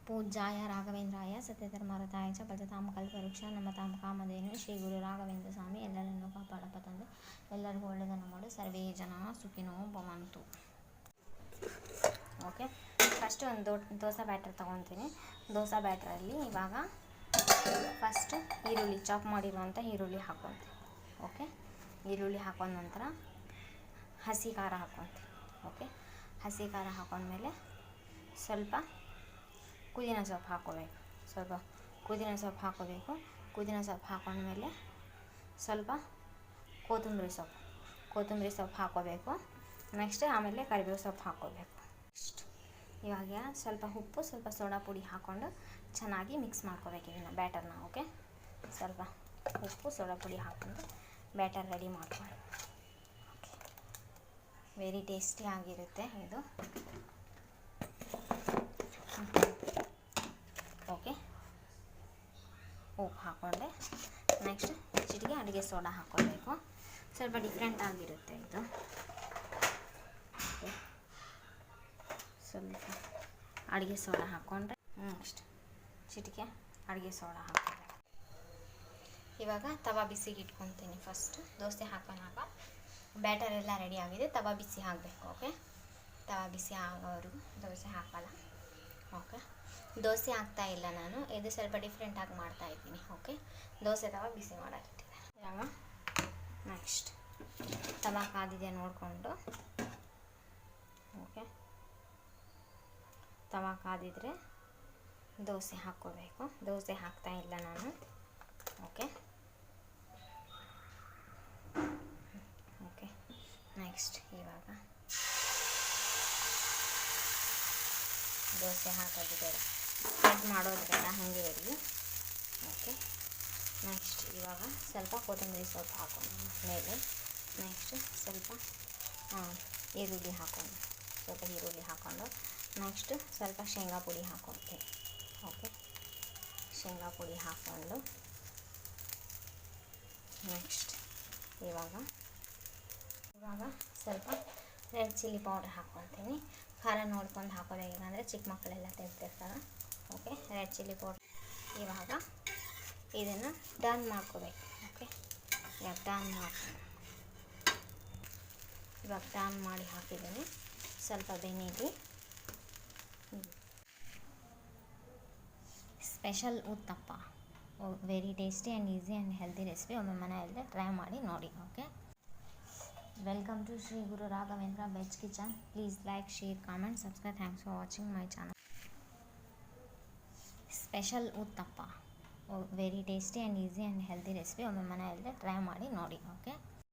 पूज्याय राघवेंद्राय सत्यधर्मरताय च ಭಜತಾಂ ಕಲ್ಪವೃಕ್ಷ ನಮತಾಂ ಕಾಮಧೇನು ಶ್ರೀ ಗುರು ರಾಘವೇಂದ್ರ ಸ್ವಾಮಿ ಎಲ್ಲರನ್ನೂ ಕಾಪಾಡಪ್ಪ ತಂದೆ. ಎಲ್ಲರಿಗೂ ಒಳ್ಳೆಯದನ್ನು ಮಾಡು. ಸರ್ವೇ ಜನ ಸುಖಿನೋ ಭವಂತು. ಓಕೆ, ಫಸ್ಟ್ ಒಂದು ದೋಸೆ ಬ್ಯಾಟರ್ ತೊಗೊತೀನಿ. ದೋಸೆ ಬ್ಯಾಟ್ರಲ್ಲಿ ಇವಾಗ ಫಸ್ಟ್ ಈರುಳ್ಳಿ, ಚಾಪ್ ಮಾಡಿರುವಂಥ ಈರುಳ್ಳಿ ಹಾಕ್ಕೊತೀನಿ. ಓಕೆ, ಈರುಳ್ಳಿ ಹಾಕೊಂಡ ನಂತರ ಹಸಿ ಖಾರ ಹಾಕ್ಕೊತೀನಿ. ಓಕೆ, ಹಸಿ ಖಾರ ಹಾಕೊಂಡ್ಮೇಲೆ ಸ್ವಲ್ಪ ಪುದೀನ ಸೊಪ್ಪು ಹಾಕ್ಕೋಬೇಕು. ಪುದೀನ ಸೊಪ್ಪು ಹಾಕೊಂಡ್ಮೇಲೆ ಸ್ವಲ್ಪ ಕೊತ್ತಂಬರಿ ಸೊಪ್ಪು ಹಾಕ್ಕೋಬೇಕು. ನೆಕ್ಸ್ಟ್ ಆಮೇಲೆ ಕರಿಬೇವು ಸೊಪ್ಪು ಹಾಕ್ಕೋಬೇಕು. ನೆಕ್ಸ್ಟ್ ಇವಾಗ ಸ್ವಲ್ಪ ಉಪ್ಪು, ಸ್ವಲ್ಪ ಸೋಡಾ ಪುಡಿ ಹಾಕ್ಕೊಂಡು ಚೆನ್ನಾಗಿ ಮಿಕ್ಸ್ ಮಾಡ್ಕೋಬೇಕು ಇದನ್ನು ಬ್ಯಾಟರ್ನ. ಓಕೆ, ಸ್ವಲ್ಪ ಉಪ್ಪು ಸೋಡಾ ಪುಡಿ ಹಾಕ್ಕೊಂಡು ಬ್ಯಾಟರ್ ರೆಡಿ ಮಾಡ್ಕೊಳ್ಳಿ. ಓಕೆ, ವೆರಿ ಟೇಸ್ಟಿ ಆಗಿರುತ್ತೆ ಇದು. ಓಕೆ, ಉಪ್ಪು ಹಾಕ್ಕೊಂಡೆ. ನೆಕ್ಸ್ಟ್ ಚಿಟಿಕೆ ಅಡುಗೆ ಸೋಡಾ ಹಾಕ್ಕೋಬೇಕು. ಸ್ವಲ್ಪ ಡಿಫ್ರೆಂಟ್ ಆಗಿರುತ್ತೆ ಇದು. ಓಕೆ, ಸ್ವಲ್ಪ ಅಡುಗೆ ಸೋಡಾ ಹಾಕ್ಕೊಂಡ್ರೆ ನೆಕ್ಸ್ಟ್ ಚಿಟಿಕೆ ಅಡುಗೆ ಸೋಡಾ ಹಾಕ್ಕೋಬೇಕು. ಇವಾಗ ತವಾ ಬಿಸಿಗೆ ಇಟ್ಕೊತೀನಿ. ಫಸ್ಟ್ ದೋಸೆ ಹಾಕೋಣಾಗ ಬ್ಯಾಟರ್ ಎಲ್ಲ ರೆಡಿ ಆಗಿದೆ. ತವಾ ಬಿಸಿ ಹಾಕಬೇಕು. ಓಕೆ, ತವಾ ಬಿಸಿ ಆಗೋವರೆಗೂ ದೋಸೆ ಹಾಕಲ್ಲ. ಓಕೆ, ದೋಸೆ ಹಾಕ್ತಾ ಇಲ್ಲ ನಾನು, ಇದು ಸ್ವಲ್ಪ ಡಿಫ್ರೆಂಟಾಗಿ ಮಾಡ್ತಾಯಿದ್ದೀನಿ. ಓಕೆ, ದೋಸೆ ತವಾ ಬಿಸಿ ಮಾಡೋಕ್ಕಿಟ್ಟಿದೆ. ಇವಾಗ ನೆಕ್ಸ್ಟ್ ತವಾ ಕಾದಿದೆ ನೋಡಿಕೊಂಡು, ಓಕೆ, ತವಾ ಕಾದಿದ್ರೆ ದೋಸೆ ಹಾಕ್ಕೋಬೇಕು. ದೋಸೆ ಹಾಕ್ತಾ ಇಲ್ಲ ನಾನು. ಓಕೆ, ನೆಕ್ಸ್ಟ್ ಇವಾಗ ದೋಸೆ ಹಾಕೋದು ಬೇಡ, ಕಟ್ ಮಾಡೋದು ಬೇಡ, ಹಾಗೆ ಇರಲಿ. ಓಕೆ, ನೆಕ್ಸ್ಟ್ ಇವಾಗ ಸ್ವಲ್ಪ ಕೊತ್ತಂಬರಿ ಸೊಪ್ಪು ಹಾಕೊಂಡು ಮೇಲೆ ನೆಕ್ಸ್ಟ್ ಸ್ವಲ್ಪ ಈರುಳ್ಳಿ ಹಾಕ್ಕೊಂಡು ನೆಕ್ಸ್ಟ್ ಸ್ವಲ್ಪ ಶೇಂಗಾ ಪುಡಿ ಹಾಕ್ಕೊಳ್ತೀನಿ. ಓಕೆ, ಶೇಂಗಾ ಪುಡಿ ಹಾಕ್ಕೊಂಡು ನೆಕ್ಸ್ಟ್ ಇವಾಗ ಸ್ವಲ್ಪ ರೆಡ್ ಚಿಲ್ಲಿ ಪೌಡರ್ ಹಾಕ್ಕೊಳ್ತೀನಿ. ಖಾರ ನೋಡ್ಕೊಂಡು ಹಾಕೋಬೇಕು, ಇಲ್ಲಾಂದರೆ ಚಿಕ್ಕ ಮಕ್ಕಳೆಲ್ಲ ತಿಂತಿರ್ತಾರೆ. Okay, red chilli powder. ಇವಾಗ ಇದನ್ನು ಡನ್ ಮಾಡ್ಕೋಬೇಕು. ಓಕೆ, ಇವಾಗ ಡನ್ ಮಾಡಿ ಹಾಕಿದ್ದೀನಿ. ಸ್ವಲ್ಪ ಬೆನಿಗೆ special uttappa, very tasty and easy and healthy recipe. ಒಮ್ಮೆ ಮನೆಯಲ್ಲೇ ಟ್ರೈ ಮಾಡಿ ನೋಡಿ. Okay, welcome to Shri Guru Raghavendra veg kitchen. Please like, share, comment, subscribe. Thanks for watching my channel. Special uttappa, very tasty and easy and healthy recipe. ಒಮ್ಮೆ ಮನೆಯಲ್ಲೇ try ಮಾಡಿ ನೋಡಿ. Okay.